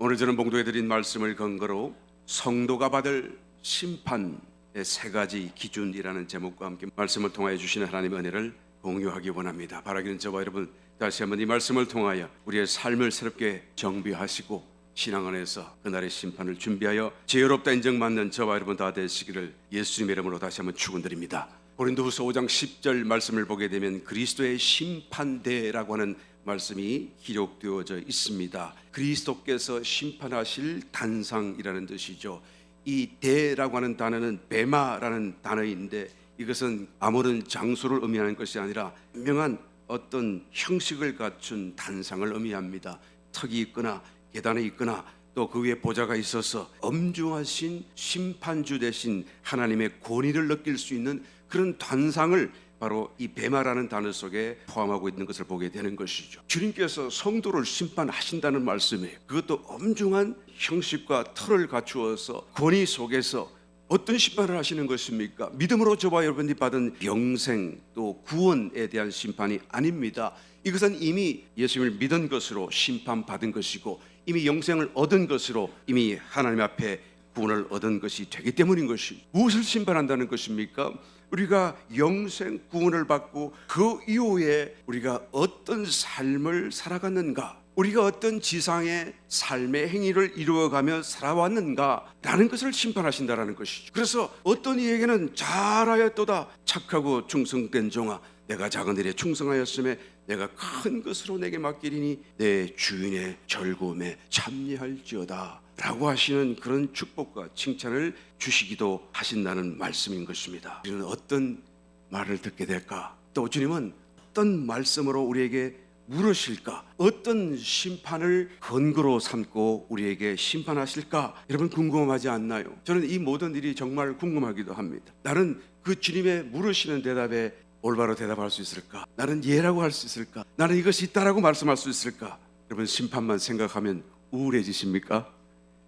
오늘 저는 봉독해 드린 말씀을 근거로 성도가 받을 심판의 세 가지 기준이라는 제목과 함께 말씀을 통하여 주시는 하나님의 은혜를 공유하기 원합니다. 바라기는 저와 여러분 다시 한번 이 말씀을 통하여 우리의 삶을 새롭게 정비하시고 신앙 안에서 그날의 심판을 준비하여 지혜롭다 인정받는 저와 여러분 다 되시기를 예수님의 이름으로 다시 한번 축원드립니다. 고린도후서 5장 10절 말씀을 보게 되면 그리스도의 심판대라고 하는 말씀이 기록되어져 있습니다. 그리스도께서 심판하실 단상이라는 뜻이죠. 이 대라고 하는 단어는 베마라는 단어인데 이것은 아무런 장소를 의미하는 것이 아니라 분명한 어떤 형식을 갖춘 단상을 의미합니다. 턱이 있거나 계단이 있거나 또 그 위에 보좌가 있어서 엄중하신 심판주 대신 하나님의 권위를 느낄 수 있는 그런 단상을 바로 이 베마라는 단어 속에 포함하고 있는 것을 보게 되는 것이죠. 주님께서 성도를 심판하신다는 말씀이에요. 그것도 엄중한 형식과 틀을 갖추어서 권위 속에서 어떤 심판을 하시는 것입니까? 믿음으로 저와 여러분이 받은 영생 또 구원에 대한 심판이 아닙니다. 이것은 이미 예수님을 믿은 것으로 심판받은 것이고 이미 영생을 얻은 것으로 이미 하나님 앞에 구원을 얻은 것이 되기 때문인 것이 무엇을 심판한다는 것입니까? 우리가 영생 구원을 받고 그 이후에 우리가 어떤 삶을 살아갔는가, 우리가 어떤 지상의 삶의 행위를 이루어가며 살아왔는가라는 것을 심판하신다라는 것이죠. 그래서 어떤 이에게는 잘하였도다 착하고 충성된 종아, 내가 작은 일에 충성하였음에 내가 큰 것으로 내게 맡기리니 내 주인의 절구음에 참여할지어다 라고 하시는 그런 축복과 칭찬을 주시기도 하신다는 말씀인 것입니다. 우리는 어떤 말을 듣게 될까? 또 주님은 어떤 말씀으로 우리에게 물으실까? 어떤 심판을 근거로 삼고 우리에게 심판하실까? 여러분 궁금하지 않나요? 저는 이 모든 일이 정말 궁금하기도 합니다. 나는 그 주님의 물으시는 대답에 올바로 대답할 수 있을까? 나는 예라고 할 수 있을까? 나는 이것이 있다라고 말씀할 수 있을까? 여러분 심판만 생각하면 우울해지십니까?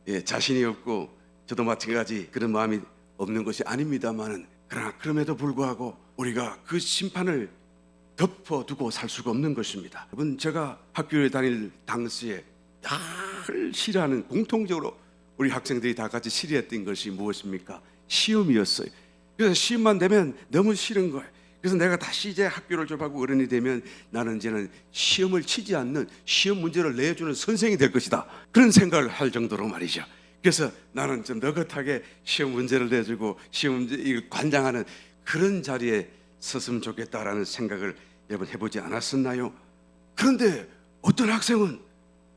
예, 자신이 없고 저도 마찬가지 그런 마음이 없는 것이 아닙니다만은 그러나 그럼에도 불구하고 우리가 그 심판을 덮어두고 살 수가 없는 것입니다. 여러분 제가 학교에 다닐 당시에 늘 싫어하는 공통적으로 우리 학생들이 다 같이 싫어했던 것이 무엇입니까? 시험이었어요. 그래서 시험만 되면 너무 싫은 거예요. 그래서 내가 다시 이제 학교를 졸업하고 어른이 되면 나는 이제는 시험을 치지 않는 시험 문제를 내주는 선생이 될 것이다. 그런 생각을 할 정도로 말이죠. 그래서 나는 좀 너긋하게 시험 문제를 내주고 시험 문제 관장하는 그런 자리에 섰으면 좋겠다라는 생각을 여러분 해보지 않았었나요? 그런데 어떤 학생은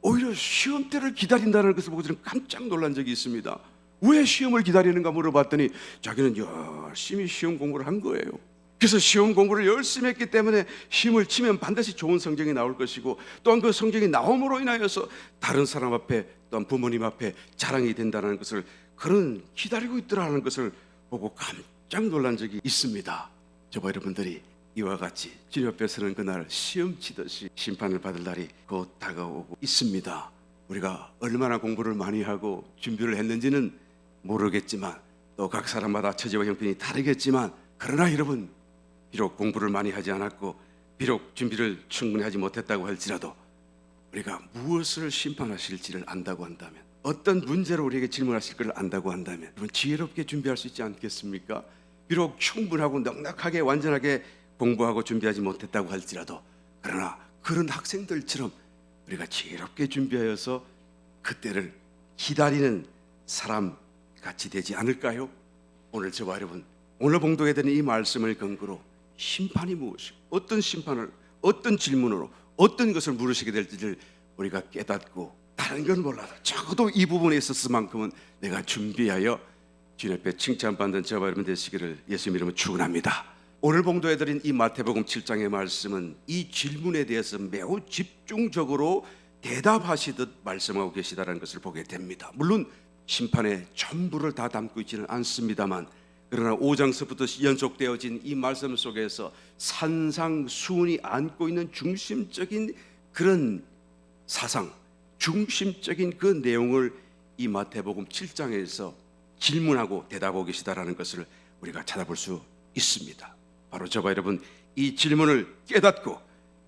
오히려 시험 때를 기다린다는 것을 보고 저는 깜짝 놀란 적이 있습니다. 왜 시험을 기다리는가 물어봤더니 자기는 열심히 시험 공부를 한 거예요. 그래서 시험 공부를 열심히 했기 때문에 시험을 치면 반드시 좋은 성적이 나올 것이고 또한 그 성적이 나옴으로 인하여서 다른 사람 앞에 또한 부모님 앞에 자랑이 된다는 것을 그런 기다리고 있더라는 것을 보고 깜짝 놀란 적이 있습니다. 저와 여러분들이 이와 같이 주님 앞에 서는 그날 시험 치듯이 심판을 받을 날이 곧 다가오고 있습니다. 우리가 얼마나 공부를 많이 하고 준비를 했는지는 모르겠지만 또 각 사람마다 처지와 형편이 다르겠지만 그러나 여러분 비록 공부를 많이 하지 않았고 비록 준비를 충분히 하지 못했다고 할지라도 우리가 무엇을 심판하실지를 안다고 한다면 어떤 문제로 우리에게 질문하실 것을 안다고 한다면 여러분 지혜롭게 준비할 수 있지 않겠습니까? 비록 충분하고 넉넉하게 완전하게 공부하고 준비하지 못했다고 할지라도 그러나 그런 학생들처럼 우리가 지혜롭게 준비하여서 그때를 기다리는 사람 같이 되지 않을까요? 오늘 저와 여러분 오늘 봉독해 드린 이 말씀을 근거로 심판이 무엇이고 어떤 심판을 어떤 질문으로 어떤 것을 물으시게 될지를 우리가 깨닫고 다른 건 몰라도 적어도 이 부분에 있었을만큼은 내가 준비하여 주님 앞에 칭찬받는 저와 여러분 되시기를 예수님 이름으로 축원합니다. 오늘 봉독해 드린 이 마태복음 7장의 말씀은 이 질문에 대해서 매우 집중적으로 대답하시듯 말씀하고 계시다는 것을 보게 됩니다. 물론 심판의 전부를 다 담고 있지는 않습니다만 그러나 5장서부터 연속되어진 이 말씀 속에서 산상수훈이 안고 있는 중심적인 그런 사상, 중심적인 그 내용을 이 마태복음 7장에서 질문하고 대답하고 계시다라는 것을 우리가 찾아볼 수 있습니다. 바로 저와 여러분 이 질문을 깨닫고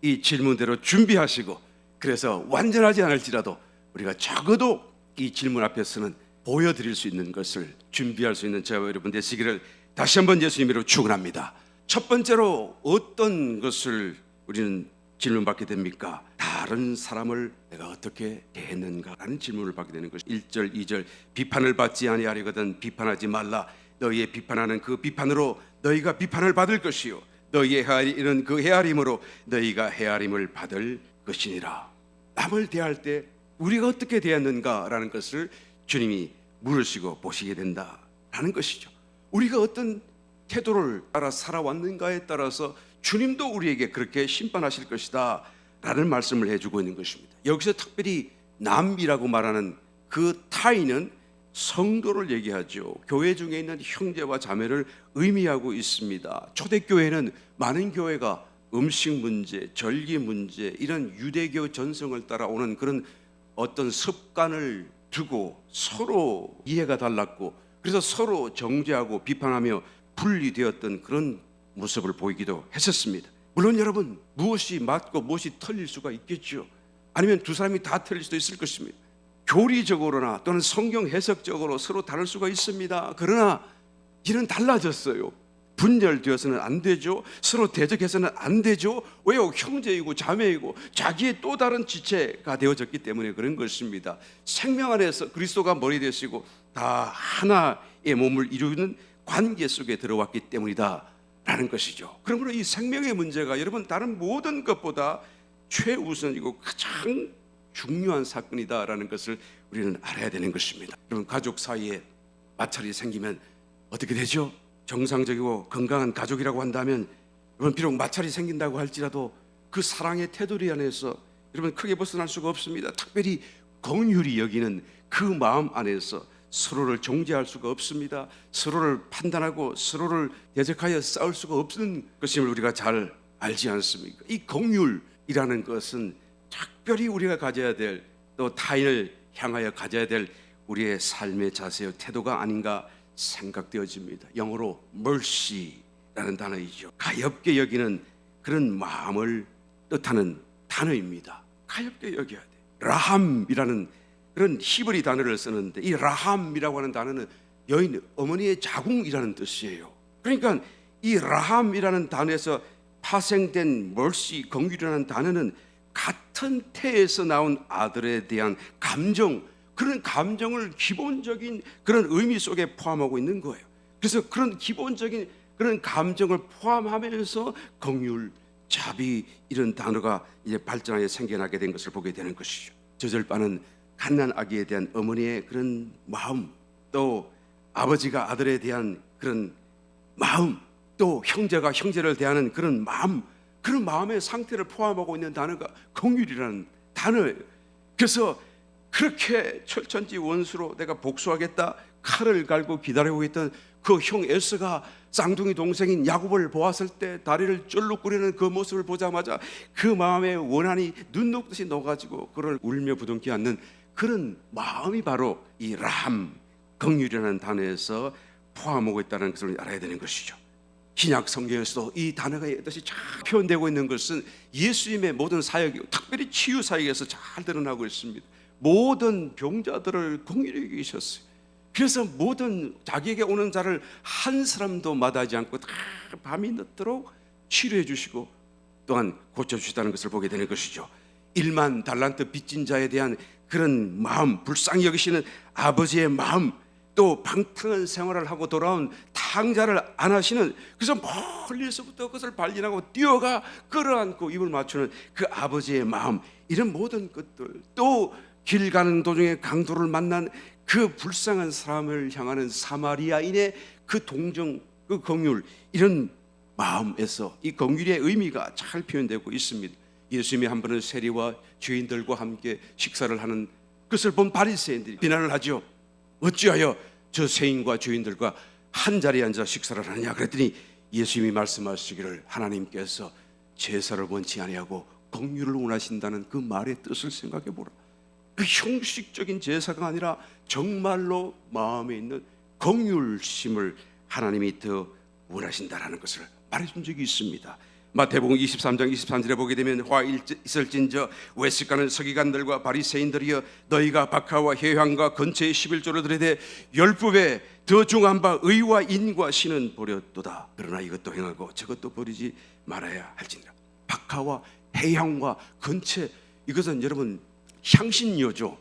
이 질문대로 준비하시고 그래서 완전하지 않을지라도 우리가 적어도 이 질문 앞에서는 보여드릴 수 있는 것을 준비할 수 있는 저와 여러분 되시기를 다시 한번 예수님으로 축원합니다. 첫 번째로 어떤 것을 우리는 질문받게 됩니까? 다른 사람을 내가 어떻게 대했는가라는 질문을 받게 되는 것이 1절 2절 비판을 받지 아니하려거든 비판하지 말라. 너희의 비판하는 그 비판으로 너희가 비판을 받을 것이요 너희의 헤아리는 그 헤아림으로 너희가 헤아림을 받을 것이니라. 남을 대할 때 우리가 어떻게 대했는가라는 것을 주님이 물으시고 보시게 된다라는 것이죠. 우리가 어떤 태도를 따라 살아왔는가에 따라서 주님도 우리에게 그렇게 심판하실 것이다 라는 말씀을 해주고 있는 것입니다. 여기서 특별히 남이라고 말하는 그 타인은 성도를 얘기하죠. 교회 중에 있는 형제와 자매를 의미하고 있습니다. 초대교회는 많은 교회가 음식 문제, 절기 문제 이런 유대교 전성을 따라오는 그런 어떤 습관을 두고 서로 이해가 달랐고 그래서 서로 정죄하고 비판하며 분리되었던 그런 모습을 보이기도 했었습니다. 물론 여러분 무엇이 맞고 무엇이 틀릴 수가 있겠죠. 아니면 두 사람이 다 틀릴 수도 있을 것입니다. 교리적으로나 또는 성경 해석적으로 서로 다를 수가 있습니다. 그러나 이는 달라졌어요. 분열되어서는 안 되죠. 서로 대적해서는 안 되죠. 왜요? 형제이고 자매이고 자기의 또 다른 지체가 되어졌기 때문에 그런 것입니다. 생명 안에서 그리스도가 머리 되시고 다 하나의 몸을 이루는 관계 속에 들어왔기 때문이다 라는 것이죠. 그러므로 이 생명의 문제가 여러분 다른 모든 것보다 최우선이고 가장 중요한 사건이다라는 것을 우리는 알아야 되는 것입니다. 여러분 가족 사이에 마찰이 생기면 어떻게 되죠? 정상적이고 건강한 가족이라고 한다면 여러분 비록 마찰이 생긴다고 할지라도 그 사랑의 테두리 안에서 여러분 크게 벗어날 수가 없습니다. 특별히 긍휼히 여기는 그 마음 안에서 서로를 정죄할 수가 없습니다. 서로를 판단하고 서로를 대적하여 싸울 수가 없는 것임을 우리가 잘 알지 않습니까? 이 긍휼이라는 것은 특별히 우리가 가져야 될 또 타인을 향하여 가져야 될 우리의 삶의 자세와 태도가 아닌가 생각되어집니다. 영어로 mercy라는 단어이죠. 가엾게 여기는 그런 마음을 뜻하는 단어입니다. 가엾게 여겨야 돼. 라함이라는 그런 히브리 단어를 쓰는데 이 라함이라고 하는 단어는 여인 어머니의 자궁이라는 뜻이에요. 그러니까 이 라함이라는 단어에서 파생된 mercy 긍휼이라는 단어는 같은 태에서 나온 아들에 대한 감정, 그런 감정을 기본적인 그런 의미 속에 포함하고 있는 거예요. 그래서 그런 기본적인 그런 감정을 포함하면서 긍휼, 자비 이런 단어가 이제 발전하여 생겨나게 된 것을 보게 되는 것이죠. 저절바는 갓난 아기에 대한 어머니의 그런 마음, 또 아버지가 아들에 대한 그런 마음, 또 형제가 형제를 대하는 그런 마음, 그런 마음의 상태를 포함하고 있는 단어가 긍휼이라는 단어예요. 그래서 그렇게 철천지 원수로 내가 복수하겠다 칼을 갈고 기다리고 있던 그 형 에서가 쌍둥이 동생인 야곱을 보았을 때 다리를 쩔룩거리는 그 모습을 보자마자 그 마음의 원한이 눈 녹듯이 녹아지고 그를 울며 부둥켜 안는 그런 마음이 바로 이 라함, 긍휼이라는 단어에서 포함하고 있다는 것을 알아야 되는 것이죠. 신약 성경에서도 이 단어가 뜻이 잘 표현되고 있는 것은 예수님의 모든 사역이고 특별히 치유 사역에서 잘 드러나고 있습니다. 모든 병자들을 긍휼히 여기셨어요. 그래서 모든 자기에게 오는 자를 한 사람도 마다하지 않고 다 밤이 늦도록 치료해 주시고 또한 고쳐주시다는 것을 보게 되는 것이죠. 1만 달란트 빚진 자에 대한 그런 마음, 불쌍히 여기시는 아버지의 마음, 또 방탕한 생활을 하고 돌아온 탕자를 안하시는, 그래서 멀리서부터 그것을 발견하고 뛰어가 끌어안고 입을 맞추는 그 아버지의 마음, 이런 모든 것들, 또 길 가는 도중에 강도를 만난 그 불쌍한 사람을 향하는 사마리아인의 그 동정, 그 긍휼, 이런 마음에서 이 긍휼의 의미가 잘 표현되고 있습니다. 예수님이 한 번은 세리와 죄인들과 함께 식사를 하는 것을 본 바리새인들이 비난을 하죠. 어찌하여 저 세인과 죄인들과 한 자리에 앉아 식사를 하느냐 그랬더니 예수님이 말씀하시기를 하나님께서 제사를 원치 아니하고 긍휼을 원하신다는 그 말의 뜻을 생각해 보라. 그 형식적인 제사가 아니라 정말로 마음에 있는 긍휼심을 하나님이 더 원하신다라는 것을 말해준 적이 있습니다. 마태복음 23장 23절에 보게 되면 화 있을진저 외식가는 서기관들과 바리새인들이여 너희가 박하와 회향과 근처의 11조를 드리되 10배에 더 중한 바 의와 인과 신은 버렸도다. 그러나 이것도 행하고 저것도 버리지 말아야 할지니라. 박하와 회향과 근처, 이것은 여러분 향신료죠.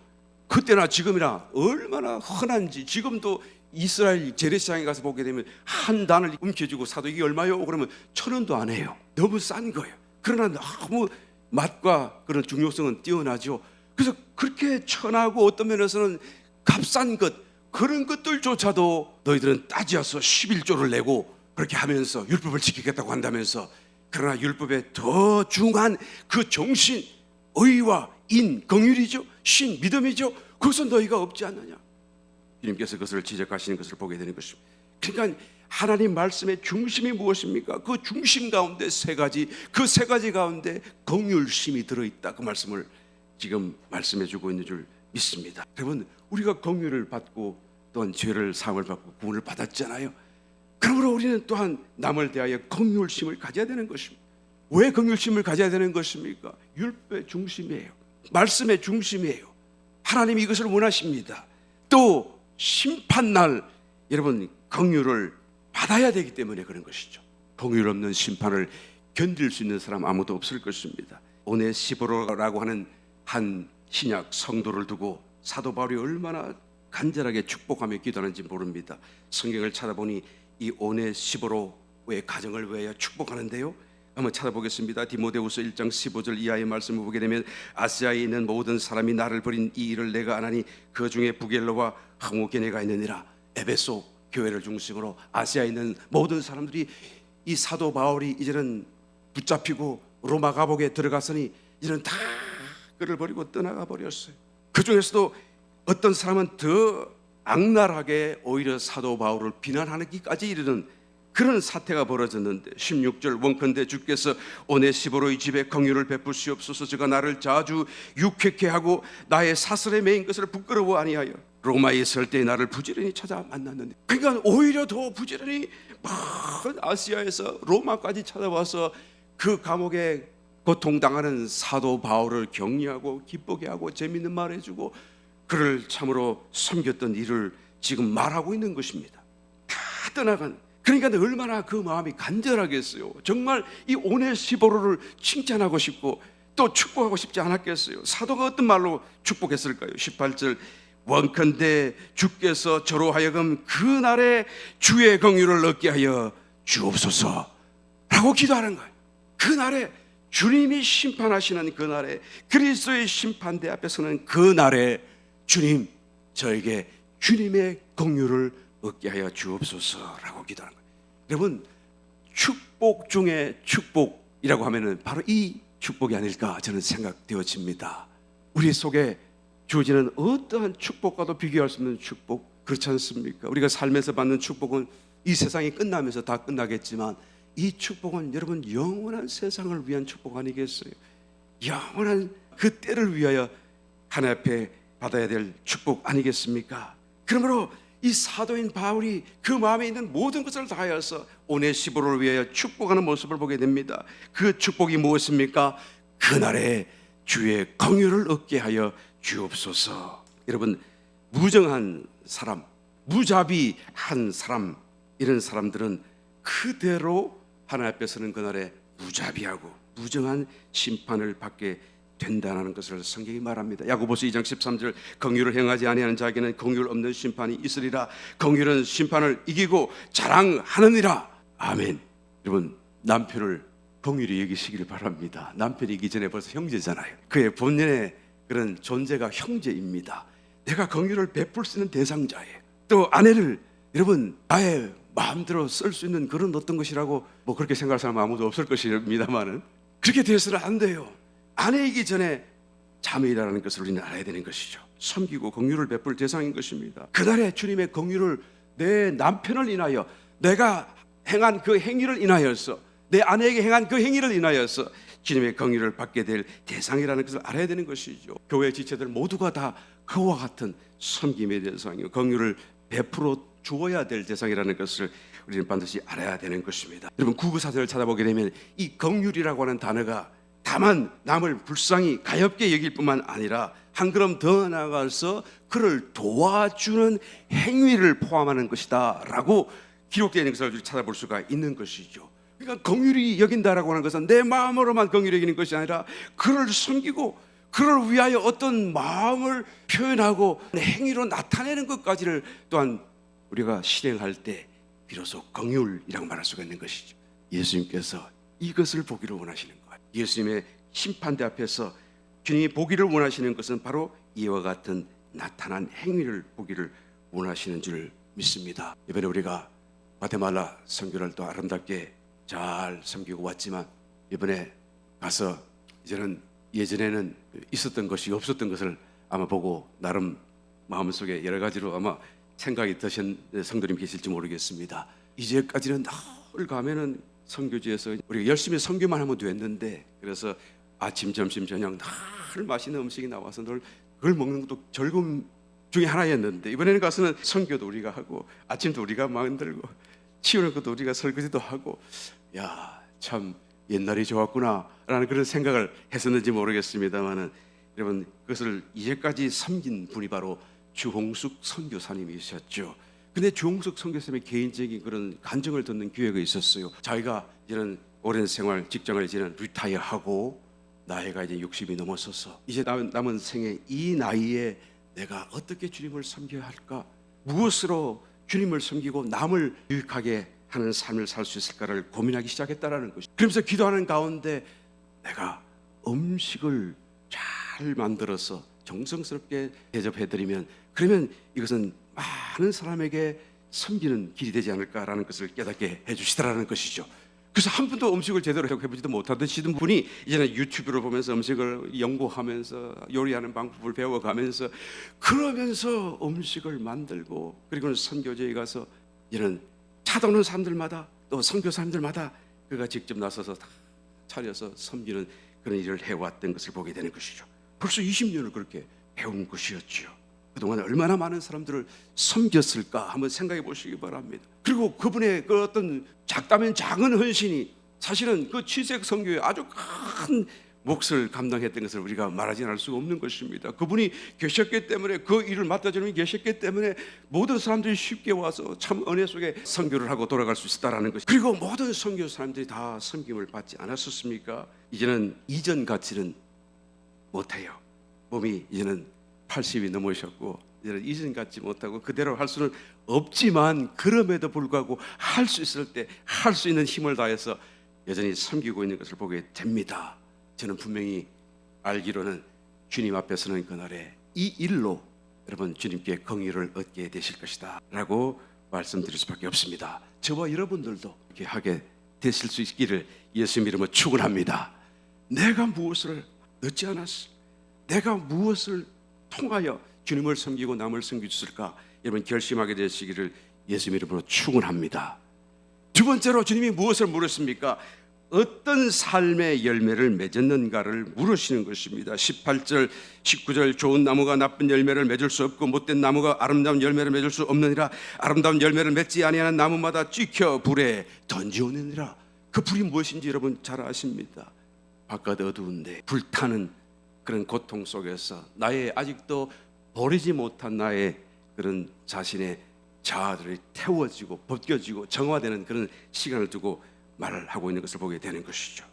그때나 지금이나 얼마나 흔한지. 지금도 이스라엘 재래시장에 가서 보게 되면 한 단을 움켜쥐고 사도 이게 얼마요? 그러면 1,000원도 안 해요. 너무 싼 거예요. 그러나 너무 맛과 그런 중요성은 뛰어나죠. 그래서 그렇게 천하고 어떤 면에서는 값싼 것, 그런 것들조차도 너희들은 따지어서 11조를 내고 그렇게 하면서 율법을 지키겠다고 한다면서, 그러나 율법에 더 중한 그 정신, 의와 인, 긍휼이죠. 신, 믿음이죠. 그것은 너희가 없지 않느냐. 주님께서 그것을 지적하시는 것을 보게 되는 것입니다. 그러니까 하나님 말씀의 중심이 무엇입니까? 그 중심 가운데 세 가지, 그 세 가지 가운데 긍휼심이 들어있다. 그 말씀을 지금 말씀해 주고 있는 줄 믿습니다. 여러분, 우리가 긍휼을 받고 또한 죄를 사함을 받고 구원을 받았잖아요. 그러므로 우리는 또한 남을 대하여 긍휼심을 가져야 되는 것입니다. 왜 긍휼심을 가져야 되는 것입니까? 율법의 중심이에요. 말씀의 중심이에요. 하나님이 이것을 원하십니다. 또 심판날 여러분 긍휼을 받아야 되기 때문에 그런 것이죠. 긍휼 없는 심판을 견딜 수 있는 사람 아무도 없을 것입니다. 오네시보로라고 하는 한 신약 성도를 두고 사도 바울이 얼마나 간절하게 축복하며 기도하는지 모릅니다. 성경을 찾아보니 이 오네시보로의 가정을 위하여 축복하는데요, 한번 찾아보겠습니다. 디모데후서 1장 15절 이하의 말씀을 보게 되면 아시아에 있는 모든 사람이 나를 버린 이 일을 내가 아나니 그 중에 부겔로와 항오게네가 있느니라. 에베소 교회를 중심으로 아시아에 있는 모든 사람들이 이 사도 바울이 이제는 붙잡히고 로마 감옥에 들어갔으니 이제는 다 그를 버리고 떠나가 버렸어요. 그 중에서도 어떤 사람은 더 악랄하게 오히려 사도 바울을 비난하기까지 이르는 그런 사태가 벌어졌는데 16절 원컨대 주께서 오네시보로의 집에 긍휼을 베푸시옵소서. 저가 나를 자주 유쾌케 하고 나의 사슬에 매인 것을 부끄러워 아니하여 로마에 있을 때 나를 부지런히 찾아 만났는데, 그러니까 오히려 더 부지런히 먼 아시아에서 로마까지 찾아와서 그 감옥에 고통당하는 사도 바울을 격려하고 기쁘게 하고 재밌는 말 해주고 그를 참으로 섬겼던 일을 지금 말하고 있는 것입니다. 다 떠나간. 그러니까 얼마나 그 마음이 간절하겠어요. 정말 이 오네시보로를 칭찬하고 싶고 또 축복하고 싶지 않았겠어요. 사도가 어떤 말로 축복했을까요? 18절 원컨대 주께서 저로 하여금 그날에 주의 긍휼을 얻게 하여 주옵소서 라고 기도하는 거예요. 그날에 주님이 심판하시는 그날에, 그리스도의 심판대 앞에 서는 그날에 주님, 저에게 주님의 긍휼을 얻게 하여 주옵소서라고 기도하는 거예요. 여러분, 축복 중에 축복이라고 하면은 바로 이 축복이 아닐까 저는 생각되어집니다. 우리 속에 주어지는 어떠한 축복과도 비교할 수 없는 축복, 그렇지 않습니까? 우리가 삶에서 받는 축복은 이 세상이 끝나면서 다 끝나겠지만 이 축복은 여러분 영원한 세상을 위한 축복 아니겠어요? 영원한 그 때를 위하여 하나님 앞에 받아야 될 축복 아니겠습니까? 그러므로 이 사도인 바울이 그 마음에 있는 모든 것을 다하여서 오네시보로를 위하여 축복하는 모습을 보게 됩니다. 그 축복이 무엇입니까? 그날에 주의 긍휼을 얻게 하여 주옵소서. 여러분, 무정한 사람, 무자비한 사람, 이런 사람들은 그대로 하나님 앞에 서는 그날에 무자비하고 무정한 심판을 받게 된다는 것을 성경이 말합니다. 야고보서 2장 13절 긍휼을 행하지 아니하는 자에게는 긍휼 없는 심판이 있으리라. 긍휼은 심판을 이기고 자랑하느니라. 아멘. 여러분, 남편을 긍휼히 여기시기를 바랍니다. 남편이기 전에 벌써 형제잖아요. 그의 본연의 그런 존재가 형제입니다. 내가 긍휼을 베풀 수 있는 대상자예요. 또 아내를 여러분 나의 마음대로 쓸 수 있는 그런 어떤 것이라고 뭐 그렇게 생각할 사람 아무도 없을 것입니다만은 그렇게 되어서는 안 돼요. 아내이기 전에 자매이라는 것을 우리는 알아야 되는 것이죠. 섬기고 긍휼을 베풀 대상인 것입니다. 그날에 주님의 긍휼을 내 남편을 인하여, 내가 행한 그 행위를 인하여서, 내 아내에게 행한 그 행위를 인하여서 주님의 긍휼을 받게 될 대상이라는 것을 알아야 되는 것이죠. 교회 지체들 모두가 다 그와 같은 섬김의 대상이요, 긍휼을 베풀어 주어야 될 대상이라는 것을 우리는 반드시 알아야 되는 것입니다. 여러분, 국어사전을 찾아보게 되면 이 긍휼이라고 하는 단어가 다만 남을 불쌍히 가엾게 여길 뿐만 아니라 한 걸음 더 나아가서 그를 도와주는 행위를 포함하는 것이다 라고 기록되어 있는 것을 찾아볼 수가 있는 것이죠. 그러니까 긍휼히 여긴다라고 하는 것은 내 마음으로만 긍휼히 여기는 것이 아니라 그를 섬기고 그를 위하여 어떤 마음을 표현하고 행위로 나타내는 것까지를 또한 우리가 실행할 때 비로소 긍휼이라고 말할 수가 있는 것이죠. 예수님께서 이것을 보기를 원하시는 거예요. 예수님의 심판대 앞에서 주님이 보기를 원하시는 것은 바로 이와 같은 나타난 행위를 보기를 원하시는 줄 믿습니다. 이번에 우리가 과테말라 선교를 또 아름답게 잘 섬기고 왔지만 이번에 가서 이제는 예전에는 있었던 것이 없었던 것을 아마 보고 나름 마음속에 여러 가지로 아마 생각이 드신 성도님 계실지 모르겠습니다. 이제까지는 늘 가면은 선교지에서 우리가 열심히 선교만 하면 됐는데, 그래서 아침, 점심, 저녁 늘 맛있는 음식이 나와서 늘 그걸 먹는 것도 즐거움 중에 하나였는데, 이번에는 가서는 선교도 우리가 하고 아침도 우리가 만들고 치우는 것도 우리가 설거지도 하고, 야, 참 옛날이 좋았구나 라는 그런 생각을 했었는지 모르겠습니다만은, 여러분, 그것을 이제까지 섬긴 분이 바로 주홍숙 선교사님이셨죠. 근데 주홍숙 선교사님의 개인적인 그런 간증을 듣는 기회가 있었어요. 자기가 이제는 오랜 생활 직장을 이제는 리타이어하고 나이가 이제 60이 넘어서서 이제 남은 생에 이 나이에 내가 어떻게 주님을 섬겨야 할까, 무엇으로 주님을 섬기고 남을 유익하게 하는 삶을 살 수 있을까를 고민하기 시작했다라는 것이. 그러면서 기도하는 가운데 내가 음식을 잘 만들어서 정성스럽게 대접해드리면, 그러면 이것은 많은 사람에게 섬기는 길이 되지 않을까라는 것을 깨닫게 해주시더라는 것이죠. 그래서 한 번도 음식을 제대로 해보지도 못하던 분이 이제는 유튜브를 보면서 음식을 연구하면서 요리하는 방법을 배워가면서, 그러면서 음식을 만들고, 그리고 선교지에 가서 이제는 찾아오는 사람들마다 또 선교사님들마다 그가 직접 나서서 다 차려서 섬기는 그런 일을 해왔던 것을 보게 되는 것이죠. 벌써 20년을 그렇게 해온 것이었죠. 그동안 얼마나 많은 사람들을 섬겼을까 한번 생각해 보시기 바랍니다. 그리고 그분의 그 어떤 작다면 작은 헌신이 사실은 그 취색 선교에 아주 큰 몫을 감당했던 것을 우리가 말하지 않을 수가 없는 것입니다. 그분이 계셨기 때문에, 그 일을 맡아주는 분이 계셨기 때문에 모든 사람들이 쉽게 와서 참 은혜 속에 선교를 하고 돌아갈 수 있었다라는 것이. 그리고 모든 선교 사람들이 다 섬김을 받지 않았었습니까? 이제는 이전 같지는 못해요. 몸이 이제는 80이 넘으셨고 이제는 이전 같지 못하고 그대로 할 수는 없지만, 그럼에도 불구하고 할 수 있을 때 할 수 있는 힘을 다해서 여전히 섬기고 있는 것을 보게 됩니다. 저는 분명히 알기로는 주님 앞에 서는 그날에 이 일로 여러분 주님께 긍휼을 얻게 되실 것이다 라고 말씀드릴 수밖에 없습니다. 저와 여러분들도 이렇게 하게 되실 수 있기를 예수님 이름으로 축원합니다. 내가 무엇을 얻지 않았어? 내가 무엇을 통하여 주님을 섬기고 남을 섬기셨을까? 여러분 결심하게 되시기를 예수님 이름으로 축원합니다. 두 번째로 주님이 무엇을 물으십니까? 어떤 삶의 열매를 맺었는가를 물으시는 것입니다. 18절, 19절, 좋은 나무가 나쁜 열매를 맺을 수 없고 못된 나무가 아름다운 열매를 맺을 수 없느니라. 아름다운 열매를 맺지 아니하는 나무마다 찍혀 불에 던지오느니라. 그 불이 무엇인지 여러분 잘 아십니다. 바깥 어두운데 불타는 그런 고통 속에서 나의 아직도 버리지 못한 나의 그런 자신의 자아들이 태워지고 벗겨지고 정화되는 그런 시간을 두고 말을 하고 있는 것을 보게 되는 것이죠.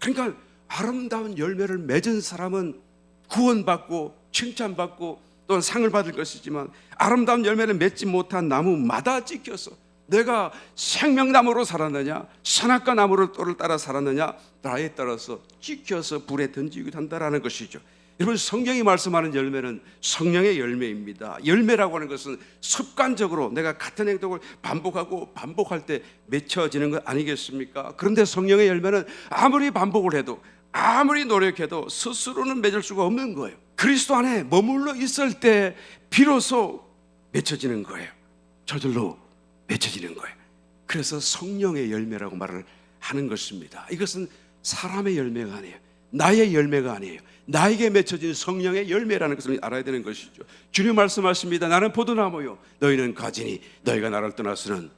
그러니까 아름다운 열매를 맺은 사람은 구원받고 칭찬받고 또는 상을 받을 것이지만, 아름다운 열매를 맺지 못한 나무마다 찍혀서 내가 생명나무로 살았느냐 선악과 나무를 따라 살았느냐 나에 따라서 찍혀서 불에 던지기도 한다라는 것이죠. 여러분 성경이 말씀하는 열매는 성령의 열매입니다. 열매라고 하는 것은 습관적으로 내가 같은 행동을 반복할 때 맺혀지는 것 아니겠습니까? 그런데 성령의 열매는 아무리 반복을 해도 아무리 노력해도 스스로는 맺을 수가 없는 거예요. 그리스도 안에 머물러 있을 때 비로소 맺혀지는 거예요. 저절로 맺혀지는 거예요. 그래서 성령의 열매라고 말을 하는 것입니다. 이것은 사람의 열매가 아니에요. 나의 열매가 아니에요. 나에게 맺혀진 성령의 열매라는 것을 알아야 되는 것이죠. 주님 말씀하십니다. 나는 포도나무요 너희는 가지니 너희가 나를 떠나서는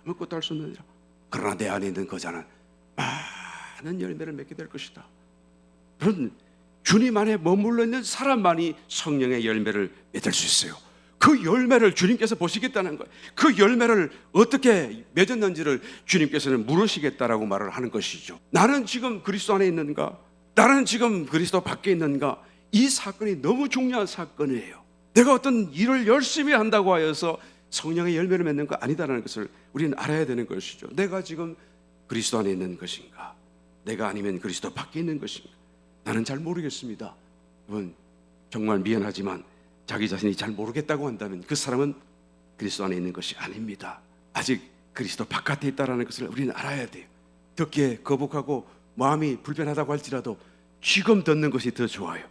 아무것도 할 수 없느니라. 그러나 내 안에 있는 거자는 많은 열매를 맺게 될 것이다. 그런 주님 안에 머물러 있는 사람만이 성령의 열매를 맺을 수 있어요. 그 열매를 주님께서 보시겠다는 거예요. 그 열매를 어떻게 맺었는지를 주님께서는 물으시겠다라고 말을 하는 것이죠. 나는 지금 그리스도 안에 있는가? 나는 지금 그리스도 밖에 있는가? 이 사건이 너무 중요한 사건이에요. 내가 어떤 일을 열심히 한다고 하여서 성령의 열매를 맺는 거 아니다라는 것을 우리는 알아야 되는 것이죠. 내가 지금 그리스도 안에 있는 것인가? 내가 아니면 그리스도 밖에 있는 것인가? 나는 잘 모르겠습니다. 여러분, 정말 미안하지만 자기 자신이 잘 모르겠다고 한다면 그 사람은 그리스도 안에 있는 것이 아닙니다. 아직 그리스도 바깥에 있다는 것을 우리는 알아야 돼요. 듣기에 거북하고 마음이 불편하다고 할지라도 지금 듣는 것이 더 좋아요.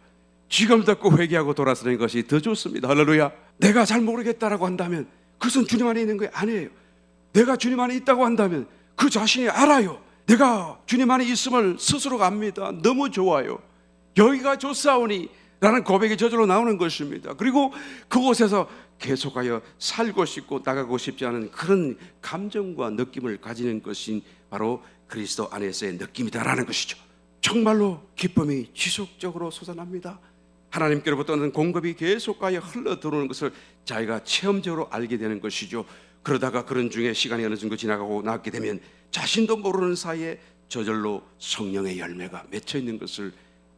지금 듣고 회개하고 돌아서는 것이 더 좋습니다. 할렐루야. 내가 잘 모르겠다라고 한다면 그것은 주님 안에 있는 게 아니에요. 내가 주님 안에 있다고 한다면 그 자신이 알아요. 내가 주님 안에 있음을 스스로가 압니다. 너무 좋아요. 여기가 좋사오니 라는 고백이 저절로 나오는 것입니다. 그리고 그곳에서 계속하여 살고 싶고 나가고 싶지 않은 그런 감정과 느낌을 가지는 것이 바로 그리스도 안에서의 느낌이다라는 것이죠. 정말로 기쁨이 지속적으로 솟아납니다. 하나님께로부터는 공급이 계속하여 흘러 들어오는 것을 자기가 체험적으로 알게 되는 것이죠. 그러다가 그런 중에 시간이 어느 정도 지나가고 나게 되면 자신도 모르는 사이에 저절로 성령의 열매가 맺혀 있는 것을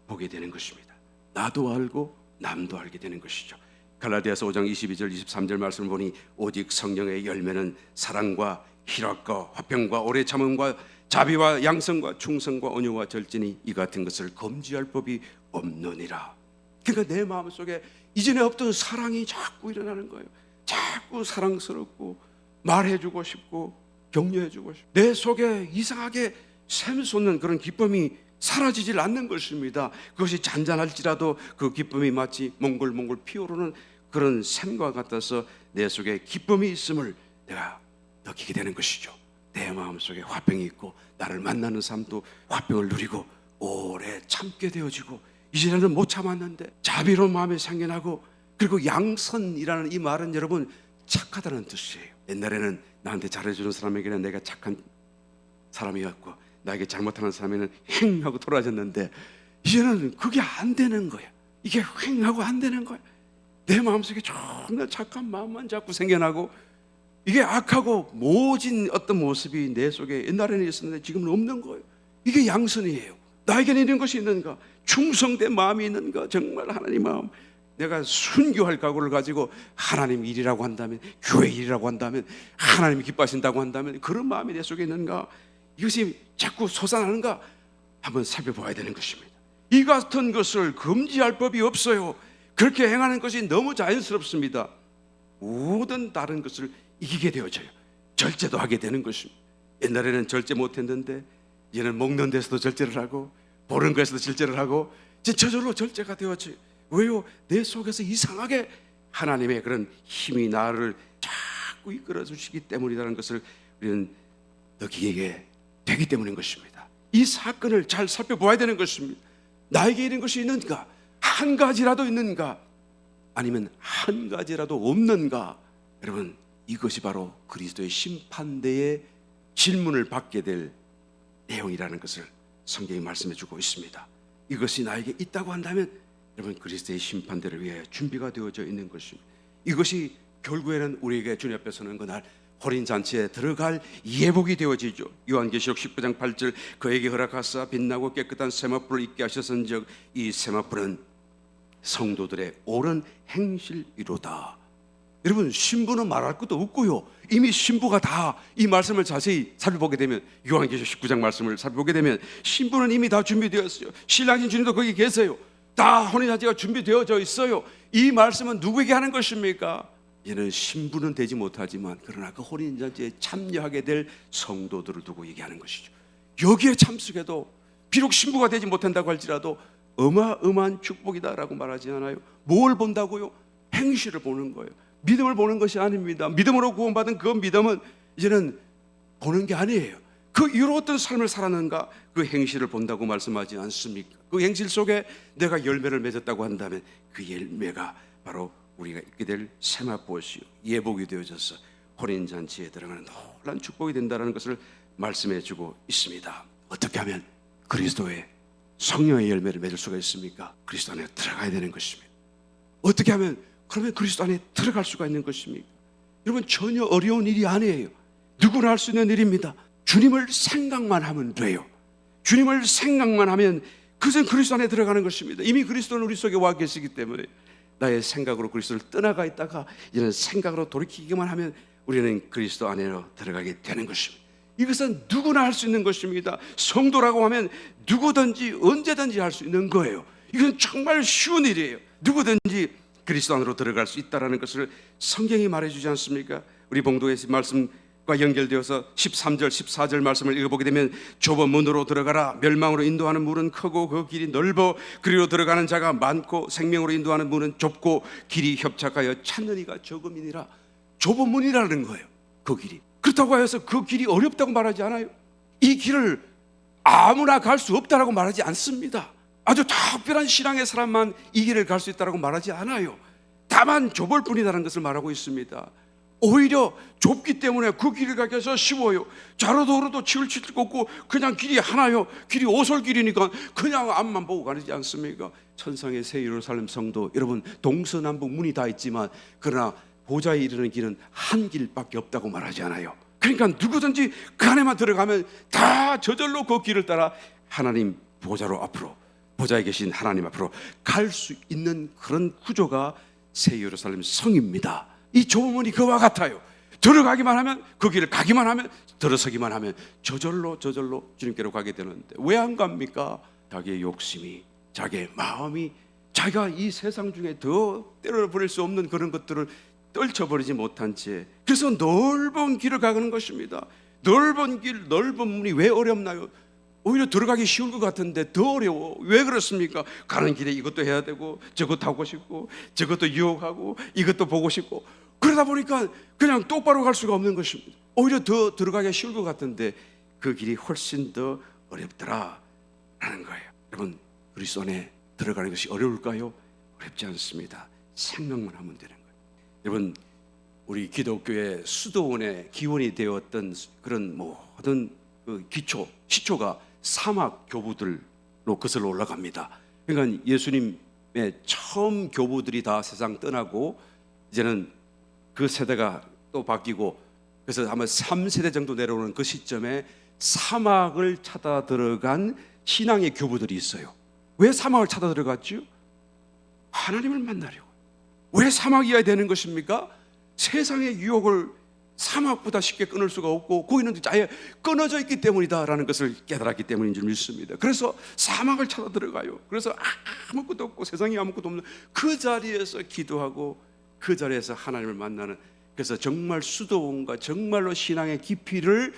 보게 되는 것입니다. 나도 알고 남도 알게 되는 것이죠. 갈라디아서 5장 22절 23절 말씀을 보니 오직 성령의 열매는 사랑과 희락과 화평과 오래 참음과 자비와 양성과 충성과 온유와 절제니 이 같은 것을 금지할 법이 없느니라. 그러니까 내 마음속에 이전에 없던 사랑이 자꾸 일어나는 거예요. 자꾸 사랑스럽고 말해주고 싶고 격려해주고 싶고 내 속에 이상하게 샘솟는 그런 기쁨이 사라지질 않는 것입니다. 그것이 잔잔할지라도 그 기쁨이 마치 몽글몽글 피어오르는 그런 샘과 같아서 내 속에 기쁨이 있음을 내가 느끼게 되는 것이죠. 내 마음속에 화평이 있고 나를 만나는 삶도 화평을 누리고 오래 참게 되어지고 이전에는 못 참았는데 자비로운 마음이 생겨나고 그리고 양선이라는 이 말은 여러분 착하다는 뜻이에요. 옛날에는 나한테 잘해주는 사람에게는 내가 착한 사람이었고 나에게 잘못하는 사람에는 횡하고 돌아졌는데 이제는 그게 안 되는 거야. 이게 횡하고 안 되는 거야. 내 마음속에 정말 착한 마음만 자꾸 생겨나고 이게 악하고 모진 어떤 모습이 내 속에 옛날에는 있었는데 지금은 없는 거예요. 이게 양선이에요. 나에게는 이런 것이 있는가? 충성된 마음이 있는가? 정말 하나님 마음 내가 순교할 각오를 가지고 하나님 일이라고 한다면 교회 일이라고 한다면 하나님이 기뻐하신다고 한다면 그런 마음이 내 속에 있는가? 이것이 자꾸 솟아나는가? 한번 살펴봐야 되는 것입니다. 이 같은 것을 금지할 법이 없어요. 그렇게 행하는 것이 너무 자연스럽습니다. 모든 다른 것을 이기게 되어져요. 절제도 하게 되는 것입니다. 옛날에는 절제 못했는데 이제는 먹는 데서도 절제를 하고 보는 것에서도 절제를 하고 이제 저절로 절제가 되어져요. 왜요? 내 속에서 이상하게 하나님의 그런 힘이 나를 자꾸 이끌어 주시기 때문이라는 것을 우리는 느끼게 되기 때문인 것입니다. 이 사건을 잘 살펴봐야 되는 것입니다. 나에게 이런 것이 있는가? 한 가지라도 있는가? 아니면 한 가지라도 없는가? 여러분 이것이 바로 그리스도의 심판대의 질문을 받게 될 내용이라는 것을 성경이 말씀해 주고 있습니다. 이것이 나에게 있다고 한다면 여러분 그리스도의 심판대를 위해 준비가 되어져 있는 것입니다. 이것이 결국에는 우리에게 주님 앞에 서는 그날 호린잔치에 들어갈 예복이 되어지죠. 요한계시록 19장 8절 그에게 허락하사 빛나고 깨끗한 세마포를 입게 하셨은즉 이 세마포는 성도들의 옳은 행실이로다. 여러분 신부는 말할 것도 없고요. 이미 신부가 다 이 말씀을 자세히 살펴보게 되면 요한계시록 19장 말씀을 살펴보게 되면 신부는 이미 다 준비되었어요. 신랑신 주님도 거기 계세요. 다 혼인잔치가 준비되어져 있어요. 이 말씀은 누구에게 하는 것입니까? 이제는 신부는 되지 못하지만 그러나 그 혼인잔치에 참여하게 될 성도들을 두고 얘기하는 것이죠. 여기에 참석해도 비록 신부가 되지 못한다고 할지라도 어마어마한 축복이다라고 말하지 않아요. 뭘 본다고요? 행실을 보는 거예요. 믿음을 보는 것이 아닙니다. 믿음으로 구원받은 그 믿음은 이제는 보는 게 아니에요. 그 이로웠던 삶을 살았는가? 그 행실을 본다고 말씀하지 않습니까? 그 행실 속에 내가 열매를 맺었다고 한다면 그 열매가 바로 우리가 있게 될 세마포시요 예복이 되어져서 혼인잔치에 들어가는 놀라운 축복이 된다는 것을 말씀해 주고 있습니다. 어떻게 하면 그리스도의 성령의 열매를 맺을 수가 있습니까? 그리스도 안에 들어가야 되는 것입니다. 어떻게 하면 그러면 그리스도 안에 들어갈 수가 있는 것입니까? 여러분, 전혀 어려운 일이 아니에요. 누구나 할 수 있는 일입니다. 주님을 생각만 하면 돼요. 주님을 생각만 하면 그것은 그리스도 안에 들어가는 것입니다. 이미 그리스도는 우리 속에 와 계시기 때문에 나의 생각으로 그리스도를 떠나가 있다가 이제는 생각으로 돌이키기만 하면 우리는 그리스도 안으로 들어가게 되는 것입니다. 이것은 누구나 할 수 있는 것입니다. 성도라고 하면 누구든지 언제든지 할 수 있는 거예요. 이건 정말 쉬운 일이에요. 누구든지 그리스도 안으로 들어갈 수 있다는 것을 성경이 말해주지 않습니까? 우리 봉독의 말씀과 연결되어서 13절 14절 말씀을 읽어보게 되면 좁은 문으로 들어가라. 멸망으로 인도하는 문은 크고 그 길이 넓어 그리로 들어가는 자가 많고 생명으로 인도하는 문은 좁고 길이 협착하여 찾는 이가 적음이니라. 좁은 문이라는 거예요. 그 길이. 그렇다고 해서 그 길이 어렵다고 말하지 않아요. 이 길을 아무나 갈 수 없다라고 말하지 않습니다. 아주 특별한 신앙의 사람만 이 길을 갈 수 있다라고 말하지 않아요. 다만 좁을 뿐이라는 것을 말하고 있습니다. 오히려 좁기 때문에 그 길을 가기 위해서 쉬워요. 좌로도 우로도 치울칠 거 없고 그냥 길이 하나요. 길이 오솔길이니까 그냥 앞만 보고 가지 않습니까? 천상의 새 예루살렘 성도 여러분, 동서남북 문이 다 있지만 그러나 보좌에 이르는 길은 한 길밖에 없다고 말하지 않아요. 그러니까 누구든지 그 안에만 들어가면 다 저절로 그 길을 따라 하나님 보좌로 앞으로, 보좌에 계신 하나님 앞으로 갈 수 있는 그런 구조가 새 예루살렘 성입니다. 이 좁은 문이 그와 같아요. 들어가기만 하면, 그 길을 가기만 하면, 들어서기만 하면 저절로 주님께로 가게 되는데 왜 안 갑니까? 자기의 욕심이, 자기의 마음이, 자기가 이 세상 중에 더 때려버릴 수 없는 그런 것들을 떨쳐버리지 못한 채, 그래서 넓은 길을 가는 것입니다. 넓은 길, 넓은 문이 왜 어렵나요? 오히려 들어가기 쉬운 것 같은데 더 어려워. 왜 그렇습니까? 가는 길에 이것도 해야 되고 저것도 하고 싶고 저것도 유혹하고 이것도 보고 싶고 그러다 보니까 그냥 똑바로 갈 수가 없는 것입니다. 오히려 더 들어가기 쉬운 것 같은데 그 길이 훨씬 더 어렵더라 라는 거예요. 여러분, 그리스도 안에 들어가는 것이 어려울까요? 어렵지 않습니다. 생각만 하면 되는 거예요. 여러분, 우리 기독교의 수도원의 기원이 되었던 그런 모든 그 시초가 사막 교부들로 거슬러 올라갑니다. 그러니까 예수님의 처음 교부들이 다 세상 떠나고 이제는 그 세대가 또 바뀌고 그래서 아마 3세대 정도 내려오는 그 시점에 사막을 찾아 들어간 신앙의 교부들이 있어요. 왜 사막을 찾아 들어갔죠? 하나님을 만나려고. 왜 사막이어야 되는 것입니까? 세상의 유혹을 사막보다 쉽게 끊을 수가 없고 거기는 아예 끊어져 있기 때문이다라는 것을 깨달았기 때문인 줄 믿습니다. 그래서 사막을 찾아 들어가요. 그래서 아무것도 없고 세상에 아무것도 없는 그 자리에서 기도하고 그 자리에서 하나님을 만나는, 그래서 정말 수도원과 정말로 신앙의 깊이를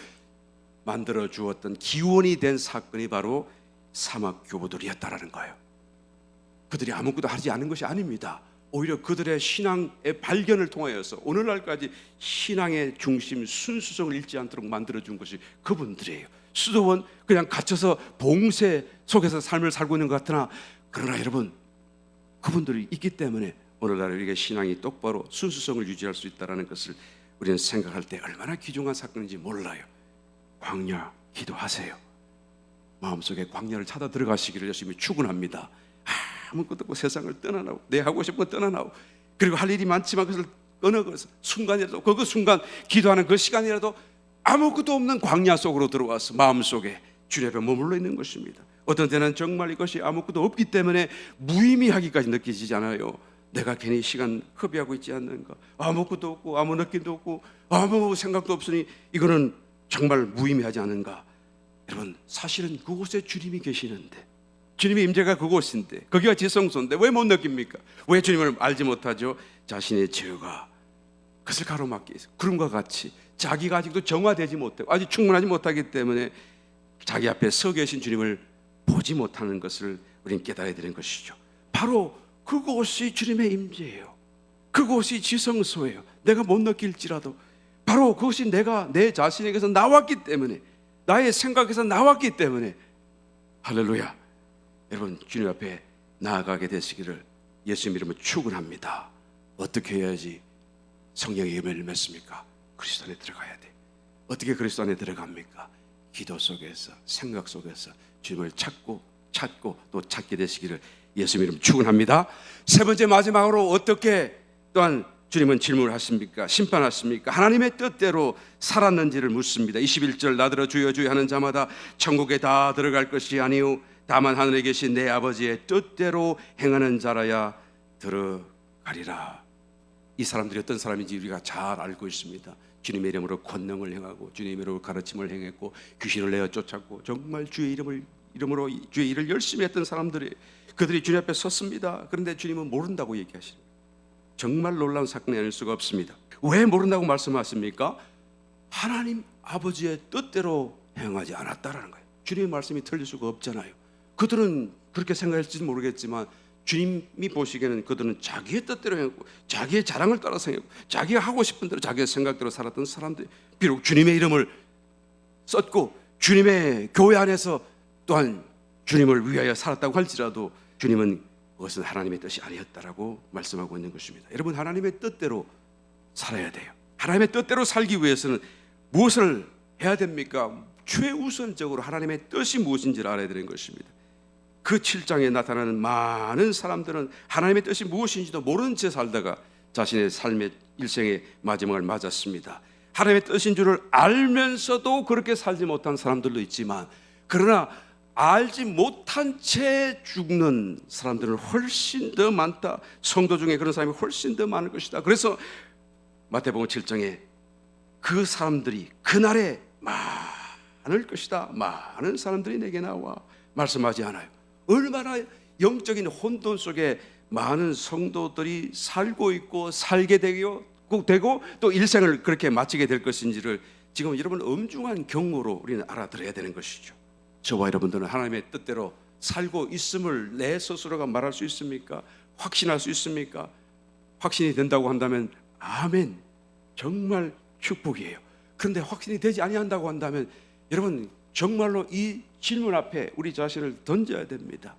만들어 주었던 기원이 된 사건이 바로 사막 교부들이었다라는 거예요. 그들이 아무것도 하지 않은 것이 아닙니다. 오히려 그들의 신앙의 발견을 통하여서 오늘날까지 신앙의 중심, 순수성을 잃지 않도록 만들어준 것이 그분들이에요. 수도원 그냥 갇혀서 봉쇄 속에서 삶을 살고 있는 것 같으나 그러나 여러분, 그분들이 있기 때문에 오늘날 우리가 신앙이 똑바로 순수성을 유지할 수 있다는 것을 우리는 생각할 때 얼마나 귀중한 사건인지 몰라요. 광야 기도하세요. 마음속에 광야를 찾아 들어가시기를 열심히 축원합니다. 아무것도 없고 세상을 떠나나고 내 하고 싶은 건 떠나나고 그리고 할 일이 많지만 그것을 끊어서 순간이라도 그 순간 기도하는 그 시간이라도 아무것도 없는 광야 속으로 들어와서 마음속에 주님 앞에 머물러 있는 것입니다. 어떤 때는 정말 이것이 아무것도 없기 때문에 무의미하기까지 느껴지지 않아요. 내가 괜히 시간 허비하고 있지 않는가, 아무것도 없고 아무 느낌도 없고 아무 생각도 없으니 이거는 정말 무의미하지 않은가. 여러분, 사실은 그곳에 주님이 계시는데, 주님의 임재가 그곳인데, 거기가 지성소인데 왜 못 느낍니까? 왜 주님을 알지 못하죠? 자신의 죄가 그것을 가로막기 위해서 구름과 같이 자기가 아직도 정화되지 못하고 아직 충분하지 못하기 때문에 자기 앞에 서 계신 주님을 보지 못하는 것을 우리는 깨달아야 되는 것이죠. 바로 그곳이 주님의 임재예요. 그곳이 지성소예요. 내가 못 느낄지라도 바로 그것이 내가 내 자신에게서 나왔기 때문에, 나의 생각에서 나왔기 때문에 할렐루야. 여러분 주님 앞에 나아가게 되시기를 예수님 이름으로 축원합니다. 어떻게 해야지 성령의 열매를 맺습니까? 그리스도 안에 들어가야 돼. 어떻게 그리스도 안에 들어갑니까? 기도 속에서, 생각 속에서 주님을 찾고 또 찾게 되시기를 예수님 이름 축원합니다. 세 번째 마지막으로 어떻게 또한 주님은 질문을 하십니까? 심판하십니까? 하나님의 뜻대로 살았는지를 묻습니다. 21절 나더러 주여 주여 하는 자마다 천국에 다 들어갈 것이 아니요 다만 하늘에 계신 내 아버지의 뜻대로 행하는 자라야 들어가리라. 이 사람들이 어떤 사람인지 우리가 잘 알고 있습니다. 주님의 이름으로 권능을 행하고 주님의 이름으로 가르침을 행했고 귀신을 내어 쫓았고 정말 주의 이름으로 주의 일을 열심히 했던 사람들이 그들이 주님 앞에 섰습니다. 그런데 주님은 모른다고 얘기하십니다. 정말 놀라운 사건이 아닐 수가 없습니다. 왜 모른다고 말씀하십니까? 하나님 아버지의 뜻대로 행하지 않았다라는 거예요. 주님의 말씀이 틀릴 수가 없잖아요. 그들은 그렇게 생각할지는 모르겠지만 주님이 보시기에는 그들은 자기의 뜻대로 행했고 자기의 자랑을 따라서 행했고 자기가 하고 싶은 대로 자기의 생각대로 살았던 사람들이 비록 주님의 이름을 썼고 주님의 교회 안에서 또한 주님을 위하여 살았다고 할지라도 주님은 그것은 하나님의 뜻이 아니었다라고 말씀하고 있는 것입니다. 여러분 하나님의 뜻대로 살아야 돼요. 하나님의 뜻대로 살기 위해서는 무엇을 해야 됩니까? 최우선적으로 하나님의 뜻이 무엇인지를 알아야 되는 것입니다. 그 7장에 나타나는 많은 사람들은 하나님의 뜻이 무엇인지도 모르는 채 살다가 자신의 삶의 일생의 마지막을 맞았습니다. 하나님의 뜻인 줄을 알면서도 그렇게 살지 못한 사람들도 있지만 그러나 알지 못한 채 죽는 사람들은 훨씬 더 많다. 성도 중에 그런 사람이 훨씬 더 많을 것이다. 그래서 마태복음 7장에 그 사람들이 그날에 많을 것이다. 많은 사람들이 내게 나와 말씀하지 않아요. 얼마나 영적인 혼돈 속에 많은 성도들이 살고 있고 살게 되고 또 일생을 그렇게 마치게 될 것인지를 지금 여러분 엄중한 경고로 우리는 알아들어야 되는 것이죠. 저와 여러분들은 하나님의 뜻대로 살고 있음을 내 스스로가 말할 수 있습니까? 확신할 수 있습니까? 확신이 된다고 한다면 아멘, 정말 축복이에요. 그런데 확신이 되지 아니한다고 한다면 여러분 정말로 이 질문 앞에 우리 자신을 던져야 됩니다.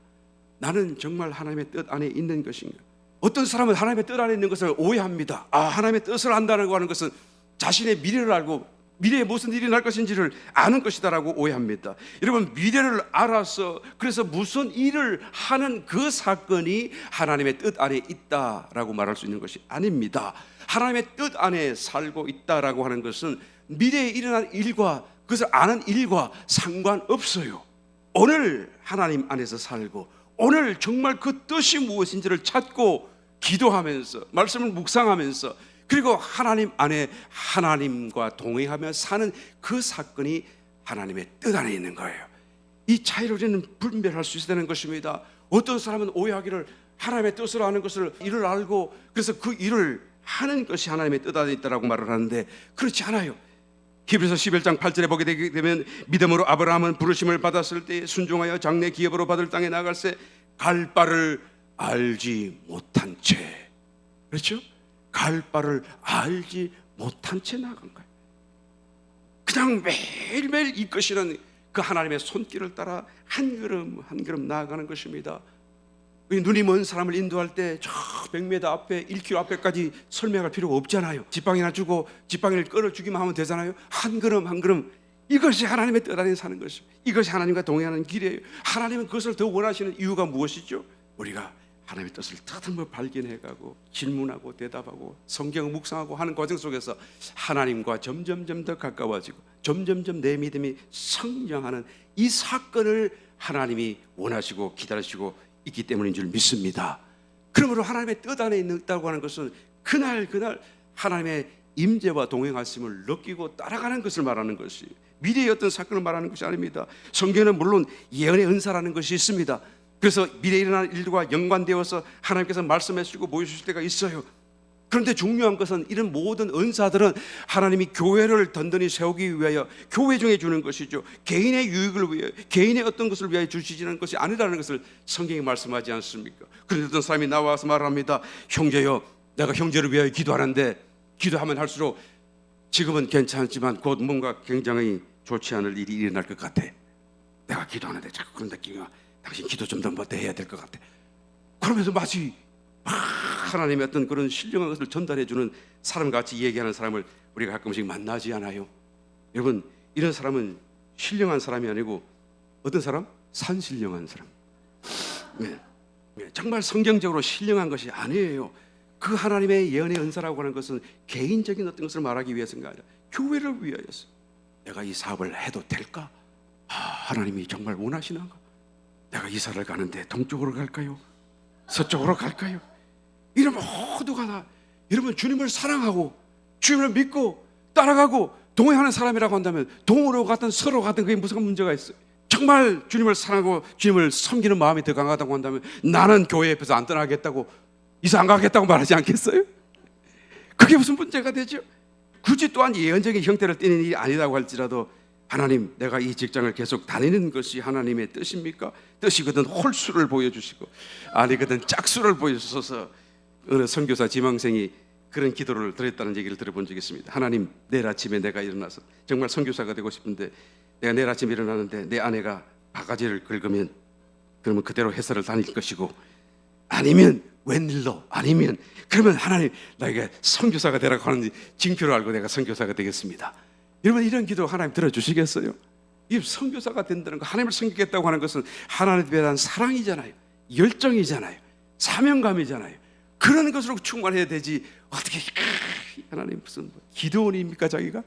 나는 정말 하나님의 뜻 안에 있는 것인가? 어떤 사람은 하나님의 뜻 안에 있는 것을 오해합니다. 하나님의 뜻을 안다고 하는 것은 자신의 미래를 알고 미래에 무슨 일이 날 것인지를 아는 것이다라고 오해합니다. 여러분 미래를 알아서 그래서 무슨 일을 하는 그 사건이 하나님의 뜻 안에 있다라고 말할 수 있는 것이 아닙니다. 하나님의 뜻 안에 살고 있다라고 하는 것은 미래에 일어날 일과 그것을 아는 일과 상관없어요. 오늘 하나님 안에서 살고 오늘 정말 그 뜻이 무엇인지를 찾고 기도하면서 말씀을 묵상하면서 그리고 하나님 안에 하나님과 동행하며 사는 그 사건이 하나님의 뜻 안에 있는 거예요. 이 차이를 우리는 분별할 수 있어야 되는 것입니다. 어떤 사람은 오해하기를 하나님의 뜻을 아는 것을 일을 알고 그래서 그 일을 하는 것이 하나님의 뜻 안에 있다라고 말을 하는데 그렇지 않아요. 히브리서 11장 8절에 보게 되면 믿음으로 아브라함은 부르심을 받았을 때 순종하여 장래 기업으로 받을 땅에 나갈새 갈 바를 알지 못한 채, 그렇죠? 갈 바를 알지 못한 채 나간 거예요. 그냥 매일매일 이끄시는 그 하나님의 손길을 따라 한 걸음 한 걸음 나아가는 것입니다. 눈이 먼 사람을 인도할 때 저 100m 앞에 1km 앞에까지 설명할 필요가 없잖아요. 지팡이나 주고 지팡이를 끌어주기만 하면 되잖아요. 한 걸음 한 걸음, 이것이 하나님의 뜻 안에 사는 것입니다. 이것이 하나님과 동행하는 길이에요. 하나님은 그것을 더 원하시는 이유가 무엇이죠? 우리가 하나님의 뜻을 다듬어 발견해가고 질문하고 대답하고 성경을 묵상하고 하는 과정 속에서 하나님과 점점점 더 가까워지고 점점점 내 믿음이 성장하는 이 사건을 하나님이 원하시고 기다리시고 있기 때문인 줄 믿습니다. 그러므로 하나님의 뜻 안에 있다고 하는 것은 그날 하나님의 임재와 동행하심을 느끼고 따라가는 것을 말하는 것이 미래의 어떤 사건을 말하는 것이 아닙니다. 성경에는 물론 예언의 은사라는 것이 있습니다. 그래서 미래에 일어날 일과 연관되어서 하나님께서 말씀해 주시고 보여주실 때가 있어요. 그런데 중요한 것은 이런 모든 은사들은 하나님이 교회를 든든히 세우기 위하여 교회 중에 주는 것이죠. 개인의 유익을 위하여 개인의 어떤 것을 위하여 주시지는 것이 아니라는 것을 성경이 말씀하지 않습니까? 그런데 어떤 사람이 나와서 말합니다. 형제여, 내가 형제를 위하여 기도하는데 기도하면 할수록 지금은 괜찮지만 곧 뭔가 굉장히 좋지 않을 일이 일어날 것 같아. 내가 기도하는데 자꾸 그런 느낌이 와. 당신 기도 좀 더 해야 될 것 같아. 그러면서 마치 하나님의 어떤 그런 신령한 것을 전달해주는 사람같이 얘기하는 사람을 우리가 가끔씩 만나지 않아요? 여러분, 이런 사람은 신령한 사람이 아니고 어떤 사람? 산신령한 사람. 네. 정말 성경적으로 신령한 것이 아니에요. 그 하나님의 예언의 은사라고 하는 것은 개인적인 어떤 것을 말하기 위해서가 아니라 교회를 위하여서 내가 이 사업을 해도 될까? 하나님이 정말 원하시는가? 내가 이사를 가는데 동쪽으로 갈까요? 서쪽으로 갈까요? 이런 모두가 다 여러분 주님을 사랑하고 주님을 믿고 따라가고 동행하는 사람이라고 한다면 동으로 가든 서로 가든 그게 무슨 문제가 있어요? 정말 주님을 사랑하고 주님을 섬기는 마음이 더 강하다고 한다면 나는 교회 옆에서 안 떠나겠다고 이사 안 가겠다고 말하지 않겠어요? 그게 무슨 문제가 되죠? 굳이 또한 예언적인 형태를 띠는 일이 아니라고 할지라도 하나님, 내가 이 직장을 계속 다니는 것이 하나님의 뜻입니까? 뜻이거든 홀수를 보여주시고 아니거든 짝수를 보여주셔서 어느 선교사 지망생이 그런 기도를 드렸다는 얘기를 들어본 적이 있습니다. 하나님, 내일 아침에 내가 일어나서 정말 선교사가 되고 싶은데 내가 내일 아침에 일어나는데 내 아내가 바가지를 긁으면 그러면 그대로 회사를 다닐 것이고 아니면 웬일로 아니면 그러면 하나님 나에게 선교사가 되라고 하는 징표를 알고 내가 선교사가 되겠습니다. 여러분 이런 기도 하나님 들어주시겠어요? 이 선교사가 된다는 거 하나님을 섬기겠다고 하는 것은 하나님에 대한 사랑이잖아요. 열정이잖아요. 사명감이잖아요. 그런 것으로 충만해야 되지 어떻게 하나님 무슨 기도원입니까 자기가?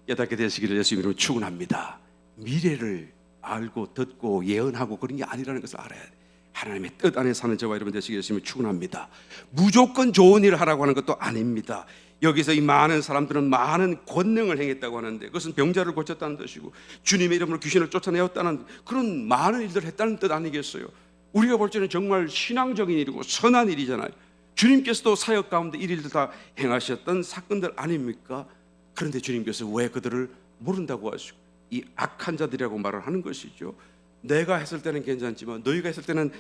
깨닫게 되시기를 예수 이름으로 축원합니다. 미래를 알고 듣고 예언하고 그런 게 아니라는 것을 알아야 돼요. 하나님의 뜻 안에 사는 저와 여러분 되시기를 예수님을 축원합니다. 무조건 좋은 일을 하라고 하는 것도 아닙니다. 여기서 이 많은 사람들은 많은 권능을 행했다고 하는데 그것은 병자를 고쳤다는 뜻이고 주님의 이름으로 귀신을 쫓아내었다는 그런 많은 일들을 했다는 뜻 아니겠어요? 우리가 볼 때는 정말 신앙적인 일이고 선한 일이잖아요. 주님께서도 사역 가운데 이 일들 다 행하셨던 사건들 아닙니까? 그런데 주님께서 왜 그들을 모른다고 하시고 이 악한 자들이라고 말을 하는 것이죠. 내가 했을 때는 괜찮지만 너희가 했을 때는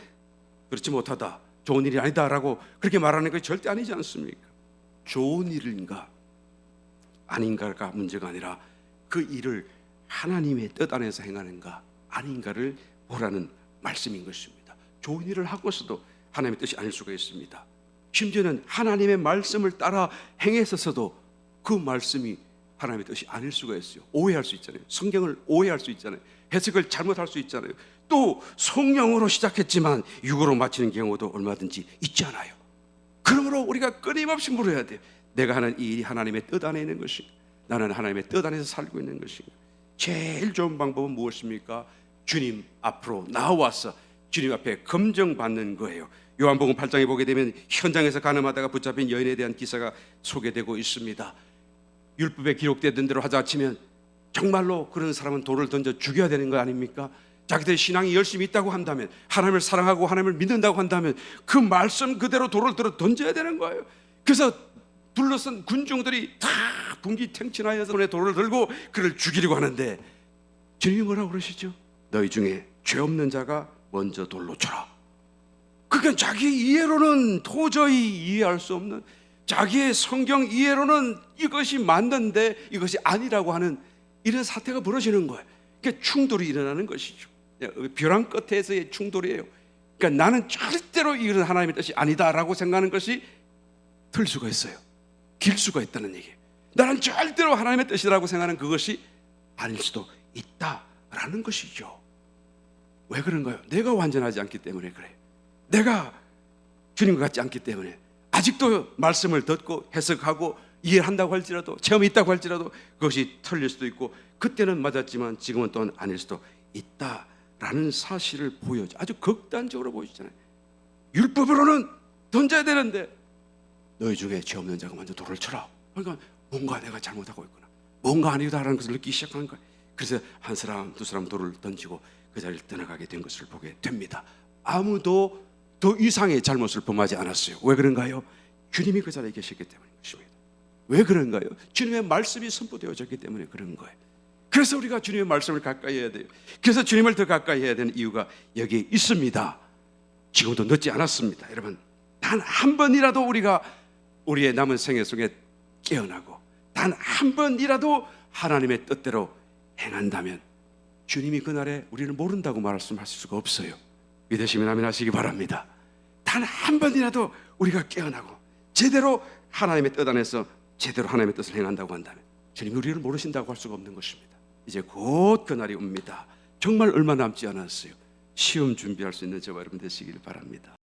그렇지 못하다, 좋은 일이 아니다라고 그렇게 말하는 것이 절대 아니지 않습니까? 좋은 일인가 아닌가가 문제가 아니라 그 일을 하나님의 뜻 안에서 행하는가 아닌가를 보라는 말씀인 것입니다. 좋은 일을 하고서도 하나님의 뜻이 아닐 수가 있습니다. 심지어는 하나님의 말씀을 따라 행했었어도 그 말씀이 하나님의 뜻이 아닐 수가 있어요. 오해할 수 있잖아요. 성경을 오해할 수 있잖아요. 해석을 잘못할 수 있잖아요. 또 성령으로 시작했지만 육으로 마치는 경우도 얼마든지 있잖아요. 그러므로 우리가 끊임없이 물어야 돼요. 내가 하는 이 일이 하나님의 뜻 안에 있는 것인가? 나는 하나님의 뜻 안에서 살고 있는 것인가? 제일 좋은 방법은 무엇입니까? 주님 앞으로 나와서 주님 앞에 검증받는 거예요. 요한복음 8장에 보게 되면 현장에서 간음하다가 붙잡힌 여인에 대한 기사가 소개되고 있습니다. 율법에 기록되던 대로 하자 치면 정말로 그런 사람은 돌을 던져 죽여야 되는 거 아닙니까? 자기들 신앙이 열심히 있다고 한다면 하나님을 사랑하고 하나님을 믿는다고 한다면 그 말씀 그대로 돌을 들어 던져야 되는 거예요. 그래서 둘러선 군중들이 다 분기탱천하여서 돌을 들고 그를 죽이려고 하는데 주님이 뭐라고 그러시죠? 너희 중에 죄 없는 자가 먼저 돌로 쳐라. 그러니까 자기 이해로는 도저히 이해할 수 없는 자기의 성경 이해로는 이것이 맞는데 이것이 아니라고 하는 이런 사태가 벌어지는 거예요. 그러니까 충돌이 일어나는 것이죠. 벼랑 끝에서의 충돌이에요. 그러니까 나는 절대로 이것은 하나님의 뜻이 아니다라고 생각하는 것이 틀 수가 있어요. 길 수가 있다는 얘기예요. 나는 절대로 하나님의 뜻이라고 생각하는 그것이 아닐 수도 있다라는 것이죠. 왜 그런가요? 내가 완전하지 않기 때문에 그래요. 내가 주님과 같지 않기 때문에 아직도 말씀을 듣고 해석하고 이해한다고 할지라도 체험이 있다고 할지라도 그것이 틀릴 수도 있고 그때는 맞았지만 지금은 또 아닐 수도 있다라는 사실을 보여줘. 아주 극단적으로 보여주잖아요. 율법으로는 던져야 되는데 너희 중에 죄 없는 자가 먼저 돌을 쳐라. 그러니까 뭔가 내가 잘못하고 있구나, 뭔가 아니다라는 것을 느끼기 시작하는 거예요. 그래서 한 사람 두 사람 돌을 던지고 그 자리를 떠나가게 된 것을 보게 됩니다. 아무도 더 이상의 잘못을 범하지 않았어요. 왜 그런가요? 주님이 그 자리에 계셨기 때문인 것입니다. 왜 그런가요? 주님의 말씀이 선포되어졌기 때문에 그런 거예요. 그래서 우리가 주님의 말씀을 가까이 해야 돼요. 그래서 주님을 더 가까이 해야 되는 이유가 여기에 있습니다. 지금도 늦지 않았습니다. 여러분, 단 한 번이라도 우리가 우리의 남은 생애 속에 깨어나고 단 한 번이라도 하나님의 뜻대로 행한다면 주님이 그날에 우리를 모른다고 말씀하실 수가 없어요. 믿으시면 아멘 하시기 바랍니다. 단 한 번이라도 우리가 깨어나고 제대로 하나님의 뜻 안에서 제대로 하나님의 뜻을 행한다고 한다면 주님이 우리를 모르신다고 할 수가 없는 것입니다. 이제 곧 그날이 옵니다. 정말 얼마 남지 않았어요. 시험 준비할 수 있는 저와 여러분 되시길 바랍니다.